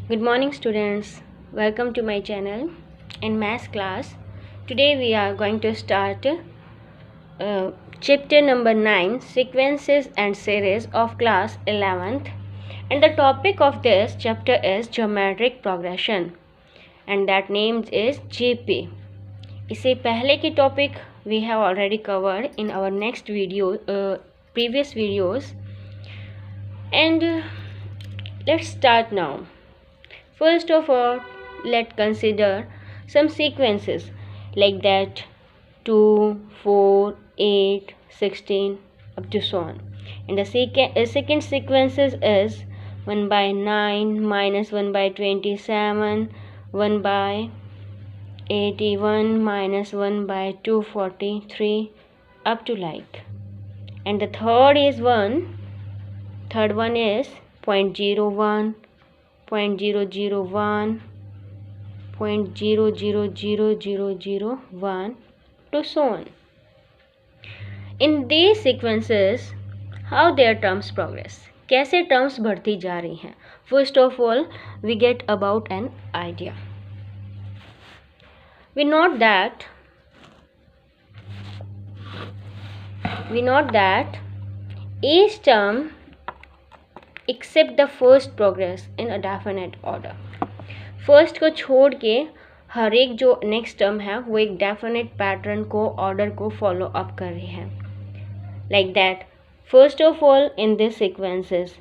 Good morning students, welcome to my channel. In math class, today we are going to start chapter number 9, sequences and series of class 11th, and the topic of this chapter is geometric progression and that name is GP. इससे पहले की topic we have already covered in our next video, previous videos, and let's start now. First of all, let's consider some sequences like that 2, 4, 8, 16 up to so on. And the second sequences is 1 by 9 minus 1 by 27, 1 by 81 minus 1 by 243 up to like. And the third one is 0.01, 0.001, 0.000001 to so on. In these sequences, how their terms progress? कैसे terms बढ़ती जा रही हैं? First of all, we get about an idea. We note that each term except the first progress in a definite order. First को छोड़ के हर एक जो नेक्स्ट टर्म है वो एक डेफिनेट पैटर्न को ऑर्डर को फॉलो अप कर रही है. Like that first of all in this sequences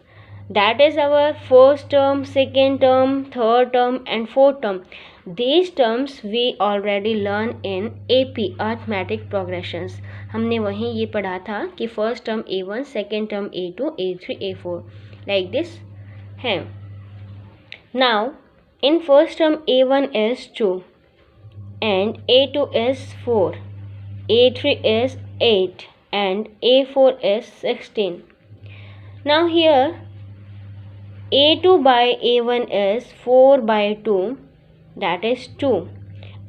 that is our first term, second term, third term and fourth term. These terms we already learn in AP arithmetic progressions. हमने वहीं ये पढ़ा था कि first term A1, second term A2, A3, A4 like this है. Now in first term A1 is 2 and A2 is 4, A3 is 8 and A4 is 16. Now here A2 by A1 is 4 by 2, that is 2.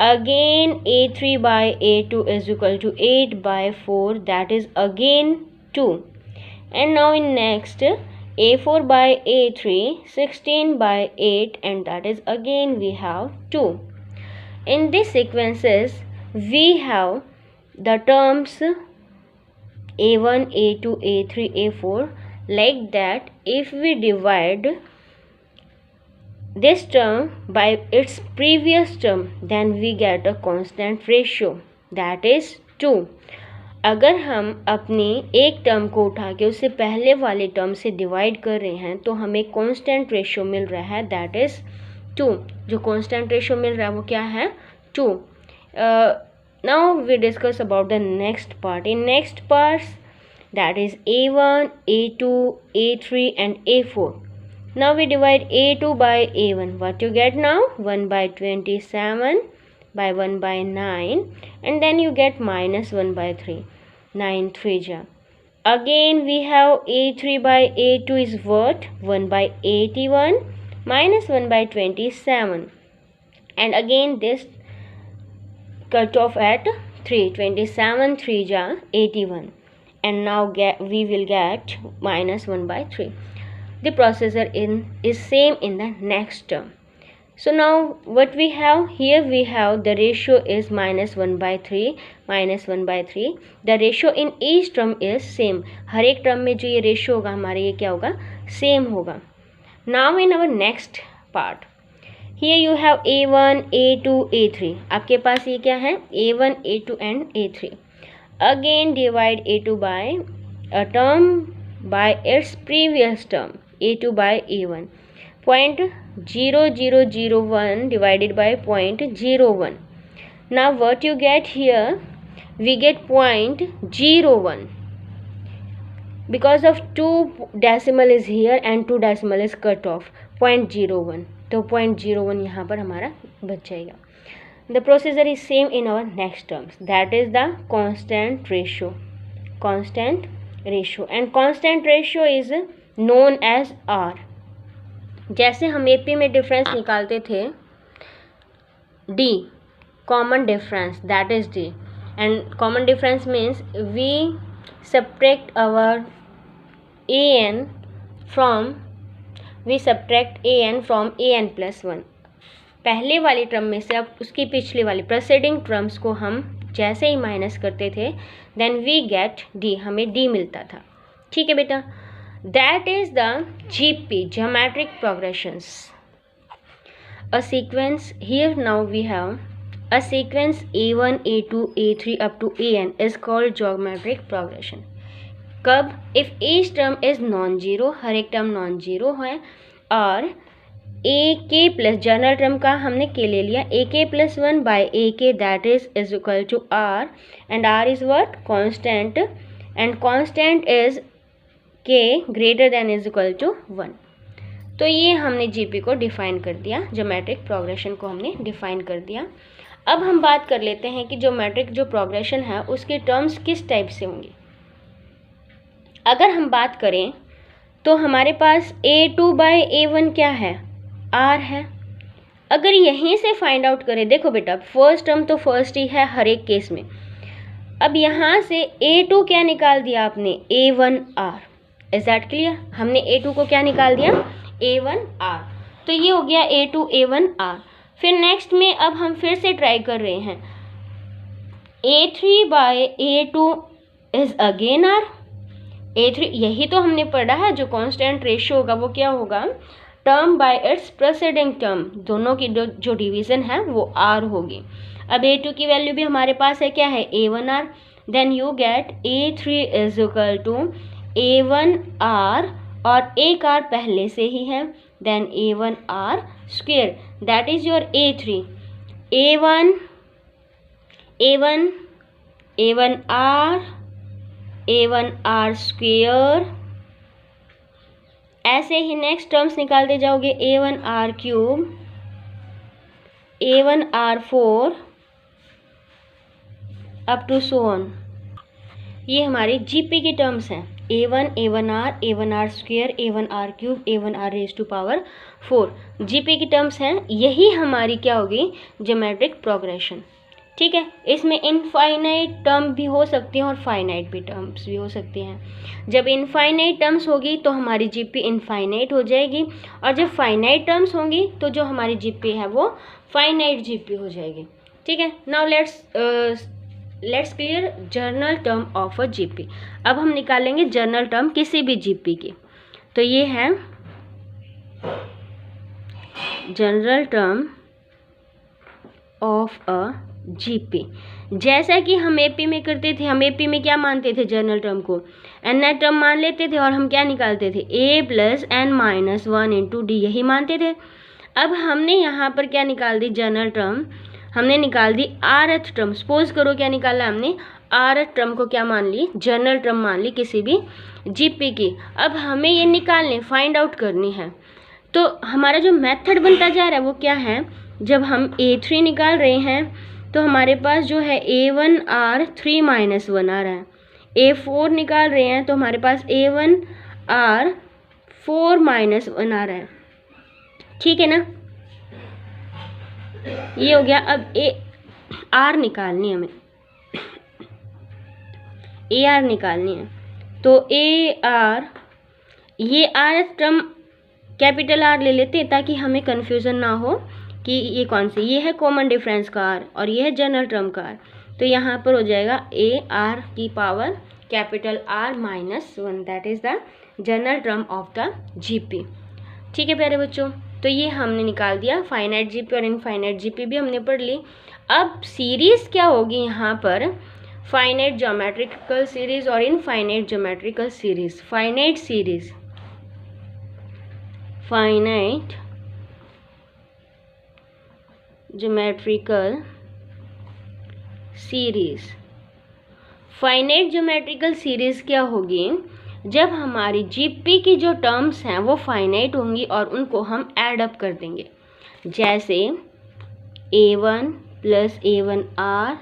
Again A3 by A2 is equal to 8 by 4, that is again 2. And now in next A4 by A3, 16 by 8 and that is again we have 2. In these sequences we have the terms A1, A2, A3, A4 like that. If we divide this term by its previous term then we get a constant ratio, that is 2. अगर हम अपनी एक term को उठा के उससे पहले वाले टर्म से डिवाइड कर रहे हैं तो हमें कांस्टेंट रेशियो मिल रहा है, दैट इज़ 2. जो कांस्टेंट रेशियो मिल रहा है वो क्या है? 2. Now we discuss about the next part. In next parts that is A1, A2, A3 and A4. Now we divide A2 by A1. What you get now? 1 by 27 by 1 by 9 and then you get minus 1 by 3. 9 3 ja. Again we have A3 by A2 is what? 1 by 81 minus 1 by 27 and again this cut off at 3. 27 3 ja 81 and now we will get minus 1 by 3. The procedure is same in the next term. So now what we have here, we have the ratio is minus 1 by 3, minus 1 by 3. The ratio in each term is same. हर एक term में जो ये ratio होगा हमारे ये क्या होगा? Same होगा. Now in our next part, here you have A1, A2, A3. आपके पास ये क्या है? A1, A2 and A3. Again divide A2 by a term by its previous term, A2 by A1. 0.0001 divided by 0.01. Now what you get here? We get 0.01 because of 2 decimal is here and 2 decimal is cut off. 0.01. तो 0.01 यहाँ पर हमारा बच जाएगा. The procedure is same in our next terms. That is the constant ratio. Constant ratio and constant ratio is known as R. जैसे हम AP में difference निकालते थे D, common difference, that is D, and common difference means we subtract our AN from we subtract A N from A N plus 1। पहले वाली term में से अब उसकी पिछली वाली प्रेसिडिंग टर्म्स को हम जैसे ही माइनस करते थे देन वी गेट डी, हमें डी मिलता था। ठीक है बेटा, that is the GP, geometric progressions. A sequence here now we have a sequence a1 a2 a3 up to an is called geometric progression. कब? If each term is non zero, हर एक term non zero है, और ए के plus general term का हमने के ले लिया, ए के plus 1 by A K, that is equal to R, and R is what? Constant, and constant is K greater than is equal to 1। तो ये हमने जीपी को डिफाइन कर दिया, ज्योमेट्रिक प्रोग्रेशन को हमने डिफाइन कर दिया। अब हम बात कर लेते हैं कि ज्योमेट्रिक जो प्रोग्रेशन है उसके टर्म्स किस टाइप से होंगे। अगर हम बात करें तो हमारे पास a2 बाई a1 क्या है? r है। अगर यहीं से फाइंड आउट करें, देखो बेटा फर्स्ट टर्म तो फर्स्ट ही है हर एक केस में। अब यहाँ से a2 क्या निकाल दिया आपने? a1r। Is that clear? हमने a2 को क्या निकाल दिया? a1r। तो ये हो गया a2 a1r। फिर नेक्स्ट में अब हम फिर से ट्राई कर रहे हैं, a3 by a2 is again r। a3 यही तो हमने पढ़ा है, जो कांस्टेंट रेशियो होगा वो क्या होगा? Term by it's presiding term, दोनों की जो डिवीजन है वो r होगी। अब a2 की वैल्यू भी हमारे पास है, क्या है? a1r। Then you get a3 is equal to a1r, और एक r पहले से ही है, then a1r square, that is your a3। a1r square, ऐसे ही नेक्स्ट टर्म्स निकालते जाओगे, a1r cube, a1r4 up to so on. ये हमारी जीपी की टर्म्स हैं, a1r square, a1r cube, a1r raise to power 4 GP की टर्म्स हैं। यही हमारी क्या होगी? Geometric progression. ठीक है, इसमें इनफाइनाइट टर्म भी हो सकती हैं और फाइनाइट भी टर्म्स भी हो सकती हैं। जब इनफाइनाइट टर्म्स होगी तो हमारी जीपी इनफाइनाइट हो जाएगी, और जब फाइनाइट टर्म्स होंगी तो जो हमारी जीपी है वो फाइनाइट जीपी हो जाएगी। ठीक है, now let's clear general term of a GP. अब हम निकालेंगे जनरल टर्म किसी भी जीपी की। तो ये है general term of a GP. जैसा कि हम एपी में करते थे, हम एपी में क्या मानते थे? जनरल टर्म को एन नेट टर्म मान लेते थे, और हम क्या निकालते थे? a plus n minus 1 into d, यही मानते थे। अब हमने यहाँ पर क्या निकाल दी? जनरल टर्म हमने निकाल दी rth टर्म। सपोज करो क्या निकाला हमने? rth टर्म को क्या मान ली? जनरल टर्म मान ली किसी भी जीपी की। अब हमें ये निकालने, फाइंड आउट करनी है। तो हमारा जो मेथड बनता जा रहा है वो क्या है? जब हम a3 निकाल रहे हैं तो हमारे पास जो है a1r 3 माइनस 1 आ रहा है। a4 निकाल रहे हैं तो हमारे पास a1r 4 माइनस 1 आ रहा है। ठीक है ना, ये हो गया। अब आर निकालनी है हमें, AR निकालनी है। तो AR, ये आर टर्म कैपिटल R ले लेते हैं ताकि हमें कन्फ्यूज़न ना हो कि ये कौन सी, ये है कॉमन डिफरेंस का R और ये है जनरल टर्म का R। तो यहाँ पर हो जाएगा AR की power capital R minus 1, that is the general term of the GP। ठीक है प्यारे बच्चों, तो ये हमने निकाल दिया। फाइनाइट GP और इनफाइनाइट GP भी हमने पढ़ ली। अब सीरीज़ क्या होगी यहाँ पर? फाइनाइट ज्योमेट्रिकल सीरीज़ और infinite geometrical series. Finite series, finite geometrical series. Finite geometrical series क्या होगी? जब हमारी जीपी की जो टर्म्स हैं वो फाइनाइट होंगी और उनको हम ऐड अप कर देंगे। जैसे a1 plus a1r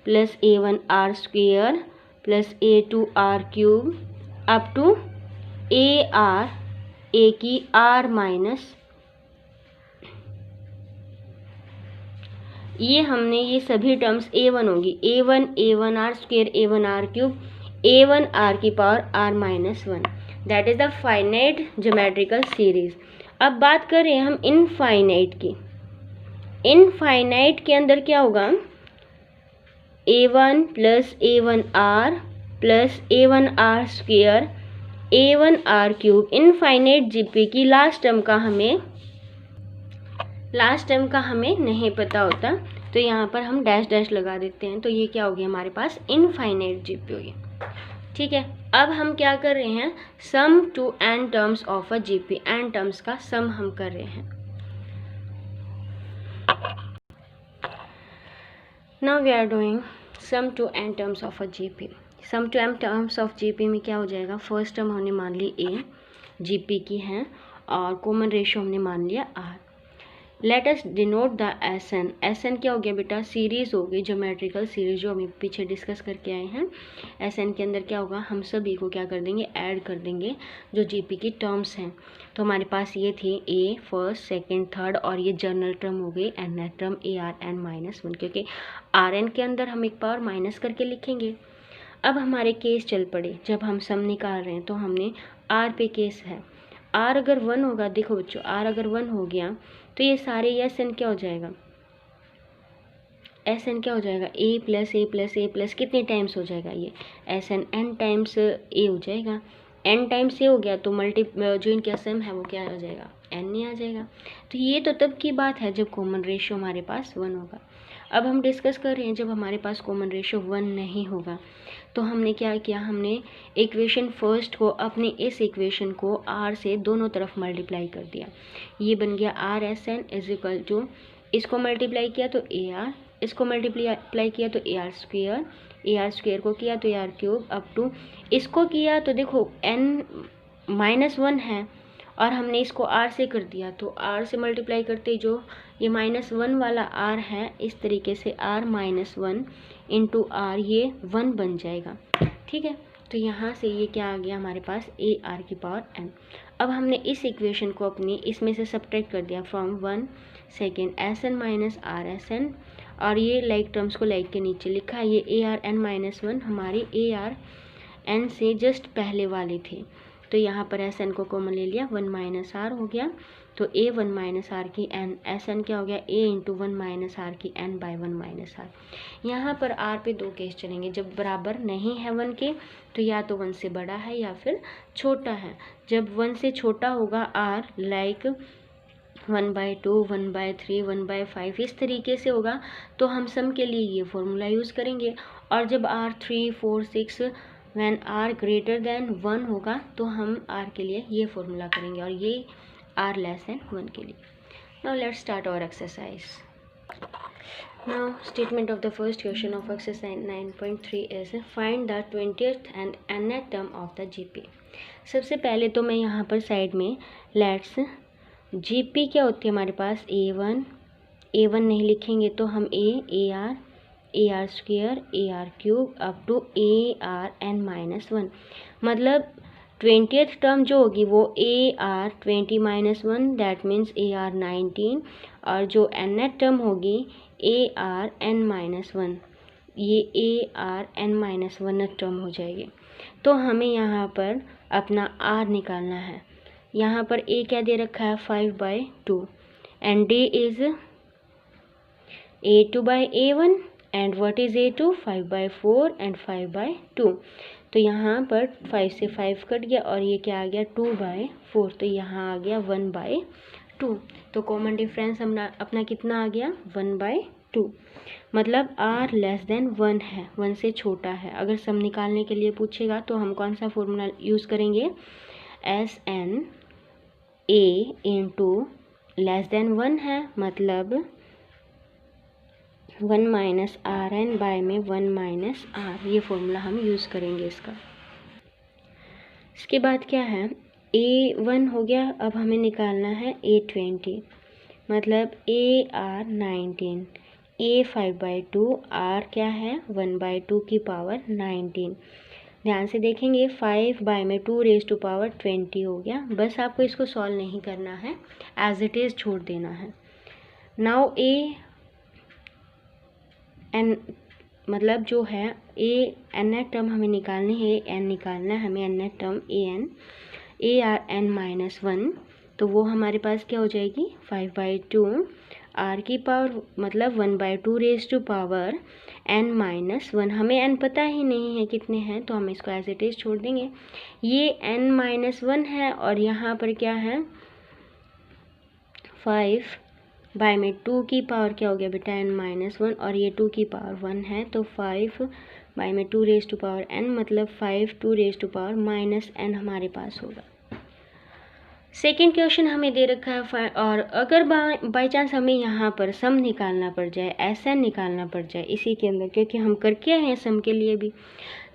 plus a1r square plus a2r cube up to ar, a की r माइनस, ये हमने ये सभी टर्म्स a1 होगी, a1r square a1r cube a1r की power r minus 1, that is the finite geometrical series. अब बात करें हम इनफाइनाइट की। इनफाइनाइट के अंदर क्या होगा, a1 plus a1r plus a1r square a1r cube. Infinite GP की लास्ट टर्म का हमें नहीं पता होता, तो यहाँ पर हम डैश डैश लगा देते हैं। तो ये क्या होगी हमारे पास इनफाइनाइट जीपी होगी। ठीक है, अब हम क्या कर रहे हैं, sum to n terms of a GP. n terms का सम हम कर रहे हैं। Now we are doing sum to n terms of a GP. Sum to m terms of GP में क्या हो जाएगा, फर्स्ट टर्म हमने मान ली a जीपी की है और कॉमन रेशियो हमने मान लिया r। Let us denote the SN. SN क्या हो गया बेटा, सीरीज हो गई, ज्योमेट्रिकल सीरीज जो हम पीछे डिस्कस करके आए हैं। एसएन के अंदर क्या होगा, हम सभी को क्या कर देंगे, ऐड कर देंगे जो जीपी की टर्म्स हैं। तो हमारे पास ये थी ए फर्स्ट सेकंड थर्ड, और ये जनरल टर्म हो गई nth term A R N minus one, क्योंकि आर एन के अंदर हम एक पावर माइनस करके लिखेंगे। अब हमारे केस चल पड़े, जब हम सम निकाल रहे हैं तो हमने आर पे केस है। आर अगर 1 होगा, देखो बच्चों, आर अगर 1 हो गया तो ये सारे एस एन क्या हो जाएगा, एस एन क्या हो जाएगा, ए प्लस ए प्लस ए प्लस कितने टाइम्स हो जाएगा, ये एस एन एन टाइम्स ए हो जाएगा। एन टाइम्स ए हो गया तो जो इनका सम है वो क्या हो जाएगा, एन ए आ जाएगा। तो ये तो तब की बात है जब कॉमन रेशियो हमारे पास 1 होगा। अब हम डिस्कस कर रहे हैं जब हमारे पास कॉमन रेशियो 1 नहीं होगा, तो हमने क्या किया, हमने इक्वेशन फर्स्ट को अपने इस इक्वेशन को आर से दोनों तरफ मल्टीप्लाई कर दिया। ये बन गया R S N is equal to, इसको मल्टीप्लाई किया तो ए आर, इसको मल्टीप्लाई किया तो ए आर स्क्वेयर को किया तो A R cube, up to इसको किया तो देखो n -1 है और हमने इसको r से कर दिया, तो r से मल्टीप्लाई करते जो ये -1 वाला r है, इस तरीके से r -1 इंटू r ये 1 बन जाएगा। ठीक है, तो यहाँ से ये क्या आ गया हमारे पास ए आर की पावर n। अब हमने इस इक्वेशन को अपनी इसमें से सब्ट्रैक्ट कर दिया from 1 second S N minus R S N, और ये लाइक टर्म्स को लाइक के नीचे लिखा। ये ए आर एन -1 हमारी ए आर एन से जस्ट पहले वाली थी, तो यहाँ पर एस एन को कॉमन ले लिया, 1 माइनस आर हो गया, तो ए 1 माइनस आर की एन, एस एन क्या हो गया, ए इंटू 1 माइनस आर की एन बाय 1 माइनस आर। यहाँ पर आर पे दो केस चलेंगे, जब बराबर नहीं है 1 के तो या तो 1 से बड़ा है या फिर छोटा है। जब 1 से छोटा होगा आर, लाइक 1/2, 1/3, 1/5 इस तरीके से होगा, तो हम सम के लिए ये फॉर्मूला यूज़ करेंगे। और जब r 3, 4, 6 when r greater than 1 होगा तो हम r के लिए ये फॉर्मूला करेंगे, और ये r लेस देन 1 के लिए। Now let's start our exercise. Now statement of the first question of exercise 9.3 is find the 20th and nth term of the GP. सबसे पहले तो मैं यहाँ पर साइड में लेट्स जीपी क्या होती है हमारे पास, ए वन नहीं लिखेंगे तो हम A R square A R cube up to A R N -1, मतलब 20th टर्म जो होगी वो A R 20 -1 that means A R 19, और जो nth टर्म होगी ए आर एन -1, ये ए आर एन -1 टर्म हो जाएगी। तो हमें यहाँ पर अपना r निकालना है। यहाँ पर a क्या दे रखा है, 5/2 and d is a2/a1 and what is a2, 5/4 and 5/2। तो यहाँ पर 5 से 5 कट गया और ये क्या आ गया 2/4, तो यहाँ आ गया 1/2। तो कॉमन डिफरेंस अपना कितना आ गया 1/2, मतलब r लेस देन 1 है, 1 से छोटा है। अगर सम निकालने के लिए पूछेगा तो हम कौन सा फॉर्मूला यूज़ करेंगे, S N A into less than 1 है, मतलब 1 माइनस आर एन बाय में 1 माइनस आर, ये फॉर्मूला हम यूज़ करेंगे इसका। इसके बाद क्या है, A1 हो गया, अब हमें निकालना है A20, मतलब ए आर 19, ए 5/2, आर क्या है 1/2 की पावर 19। ध्यान से देखेंगे 5 बाय में 2 रेज़ टू पावर 20 हो गया। बस आपको इसको सॉल्व नहीं करना है, एज इट इज़ छोड़ देना है। नाउ ए एन, मतलब जो है ए एन टर्म हमें निकालनी है, एन निकालना है हमें, N term A R N -1, तो वो हमारे पास क्या हो जाएगी 5/2 आर की पावर मतलब 1/2 रेज टू पावर n-1। हमें n पता ही नहीं है कितने हैं, तो हम इसको एज इट इज छोड़ देंगे। ये n-1 है और यहाँ पर क्या है 5/2 की पावर क्या हो गया बेटा n-1 और ये 2 की पावर 1 है, तो 5/2 रेज टू पावर n मतलब 5/2 रेज टू पावर -n हमारे पास होगा। सेकेंड क्वेश्चन हमें दे रखा है और अगर बाई चांस हमें यहाँ पर सम निकालना पड़ जाए, SN निकालना पड़ जाए इसी के अंदर, क्योंकि हम करके आए हैं सम के लिए भी,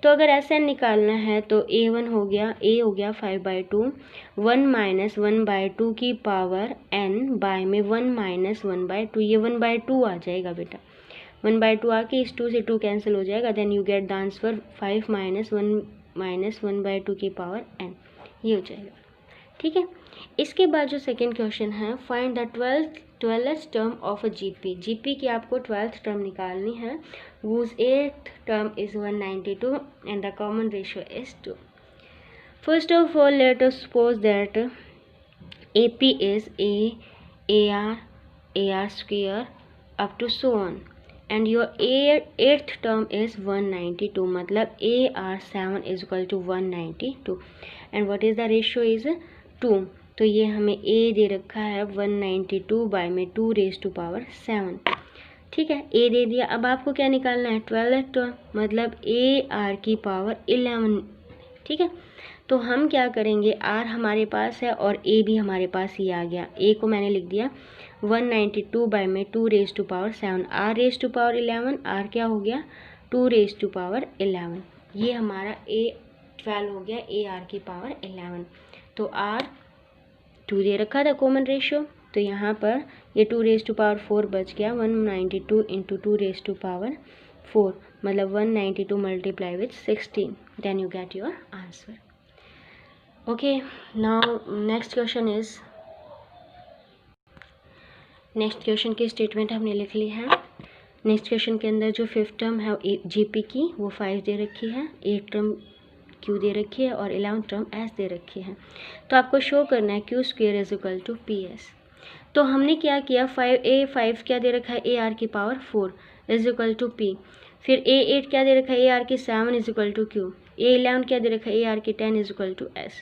तो अगर SN निकालना है तो A1 हो गया, A हो गया 5/2 1 - 1/2 की पावर n बाय में 1 - 1/2, ये 1/2 आ जाएगा बेटा, 1/2 आके इस 2 से 2 कैंसिल हो जाएगा, then you get the answer 5 - 1 - 1/2 की पावर n, ये हो जाएगा। ठीक है, इसके बाद जो सेकेंड क्वेश्चन है find the 12th term of a GP की आपको 12th टर्म निकालनी है, whose 8th term is 192 and the common ratio is 2. First of all, let us suppose that AP is AR square up to so on and your 8th term is 192, मतलब AR7 is equal to 192 and what is the ratio is 2। तो ये हमें A दे रखा है 192 by में 2 raise to power 7। ठीक है, A दे दिया। अब आपको क्या निकालना है 12th टर्म मतलब AR की पावर 11। ठीक है, तो हम क्या करेंगे, R हमारे पास है और A भी हमारे पास ही आ गया। A को मैंने लिख दिया 192 बाय में 2 raise to power 7, R raise to power 11, R क्या हो गया 2 रेज टू पावर 11। ये हमारा A12 हो गया AR की पावर 11। तो R 2 दे रखा था कॉमन रेशियो, तो यहाँ पर ये 2 रेज टू पावर 4 बच गया, 192 इंटू 2 रेज टू पावर 4 मतलब 192 multiply with 16, then you get your answer. Okay, now next question is, next question की स्टेटमेंट हमने लिख ली है। नेक्स्ट क्वेश्चन के अंदर जो 5th टर्म है जीपी की वो 5 दे रखी है, 8 टर्म Q दे रखी है और 11th टर्म S दे रखी है। तो आपको शो करना है Q square is equal to PS। तो हमने क्या किया 5 क्या दे रखा है AR की power 4 is equal to P, फिर A8 क्या दे रखा है AR की 7 is equal to Q, A11 क्या दे रखा है AR की 10 इज इक्वल टू S।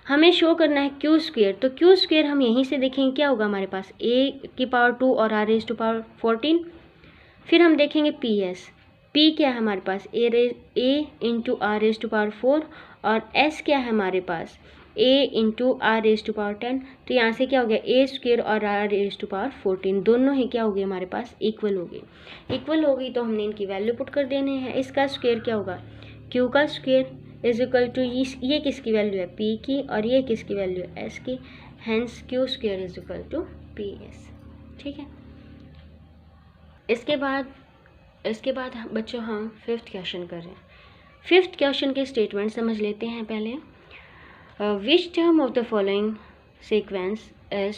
हमें शो करना है Q स्क्वेयर, तो Q स्क्वेयर हम यहीं से देखेंगे क्या होगा हमारे पास A की पावर 2 और R रेज टू पावर 14। फिर हम देखेंगे PS, P क्या है हमारे पास A into R raise to power 4 और S क्या है हमारे पास A into R raise to power 10। तो यहाँ से क्या हो गया A स्क्वेयर और R रेज टू पावर 14 दोनों ही क्या हो गई हमारे पास इक्वल हो गई। इक्वल हो गई तो हमने इनकी वैल्यू पुट कर देनी है। इसका स्क्वेयर क्या होगा Q का स्क्वेयर इज इक्वल टू ये किसकी वैल्यू है P की और ये किसकी वैल्यू है S की, hence Q square is equal to PS। ठीक है, इसके बाद बच्चों हम 5th क्वेश्चन कर रहे हैं। 5th क्वेश्चन के स्टेटमेंट समझ लेते हैं पहले। Which term of the following sequence is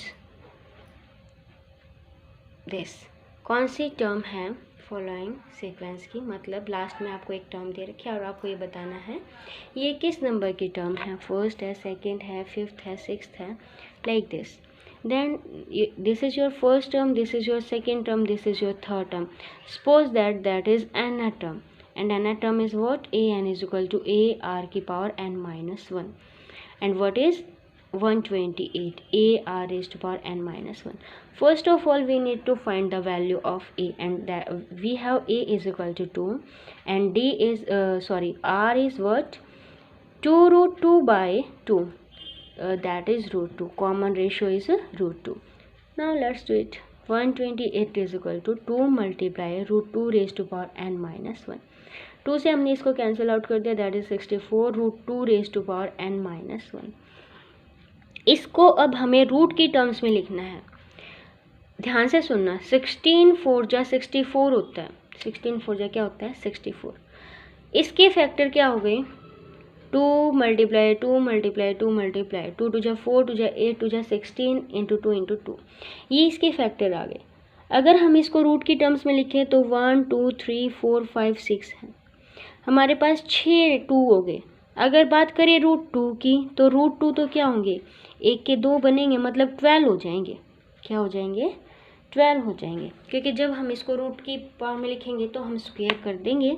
this, कौन सी टर्म है फॉलोइंग सीक्वेंस की, मतलब लास्ट में आपको एक टर्म दे रखी है और आपको ये बताना है ये किस नंबर की टर्म है, फर्स्ट है, सेकंड है, 5th है, 6th है, like this. Then this is your first term, this is your second term, this is your third term. Suppose that is nth term and nth term is what, an is equal to a r की power n minus 1 and what is 128 a r raised to power n minus 1. First of all we need to find the value of a and that we have a is equal to 2 and d is r is what 2 root 2 by 2. That is root 2, common ratio is root 2. Now let's do it. 128 is equal to 2 multiply root 2 raised to power n minus 1. 2 से हमने इसको cancel out कर दिया, that is 64 root 2 raise to power n minus 1। इसको अब हमें root की terms में लिखना है, ध्यान से सुनना। 16 4 जा 64 होता है, 16 4 जा क्या होता है 64। इसके फैक्टर क्या हो गए 2 मल्टीप्लाई 2 मल्टीप्लाई 2 मल्टीप्लाई 2 टू जा 4 टू जा 8 टू जा 16 इंटू 2 इंटू 2, ये इसके फैक्टर आ गए। अगर हम इसको रूट की टर्म्स में लिखें तो 1 2 3 4 5 6 है, हमारे पास 6 2 हो गए, अगर बात करें √2 की, तो √2 तो क्या होंगे, 1 के 2 बनेंगे, मतलब 12 हो जाएंगे। क्या हो जाएंगे, 12 हो जाएंगे, क्योंकि जब हम इसको रूट की पावर में लिखेंगे तो हम स्क्वायर कर देंगे।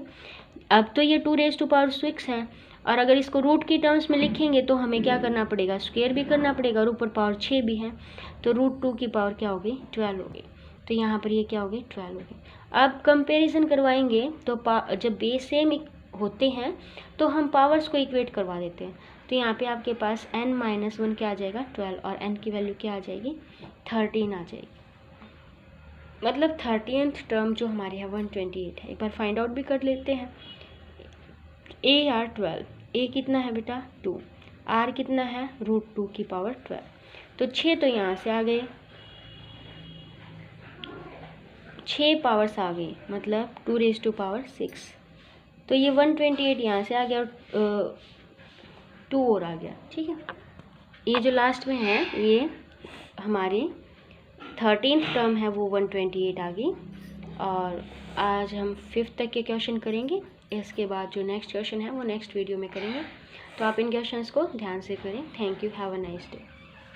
अब तो ये 2⁻6 है, और अगर इसको रूट की टर्म्स में लिखेंगे तो हमें क्या करना पड़ेगा, स्क्वायर भी करना पड़ेगा, और ऊपर पावर 6 भी है, तो √2 की पावर क्या होगी, 12 होगी। तो यहाँ पर ये क्या होगी, 12 होगी। अब कंपैरिजन करवाएंगे तो जब बेस सेम होते हैं तो हम पावर्स को इक्वेट करवा देते हैं। तो यहाँ पे आपके पास n-1 क्या आ जाएगा, 12, और n की वैल्यू क्या आ जाएगी, 13 आ जाएगी। मतलब 30th टर्म जो हमारी है 128 है। एक बार फाइंड आउट भी कर लेते हैं। AR12, A कितना है बेटा, 2, R कितना है, √2 की पावर 12, तो 6 तो यहाँ से आ गए, 6 पावर्स आ गई, मतलब 2⁻6। तो ये 128 यहाँ से आ गया, और 2 और आ गया, ठीक है। ये जो लास्ट में है ये हमारी 13th टर्म है, वो 128 आ गई। और आज हम 5th तक के क्वेश्चन करेंगे। इसके बाद जो नेक्स्ट क्वेश्चन है वो नेक्स्ट वीडियो में करेंगे। तो आप इन क्वेश्चंस को ध्यान से करें। Thank you, have a nice day.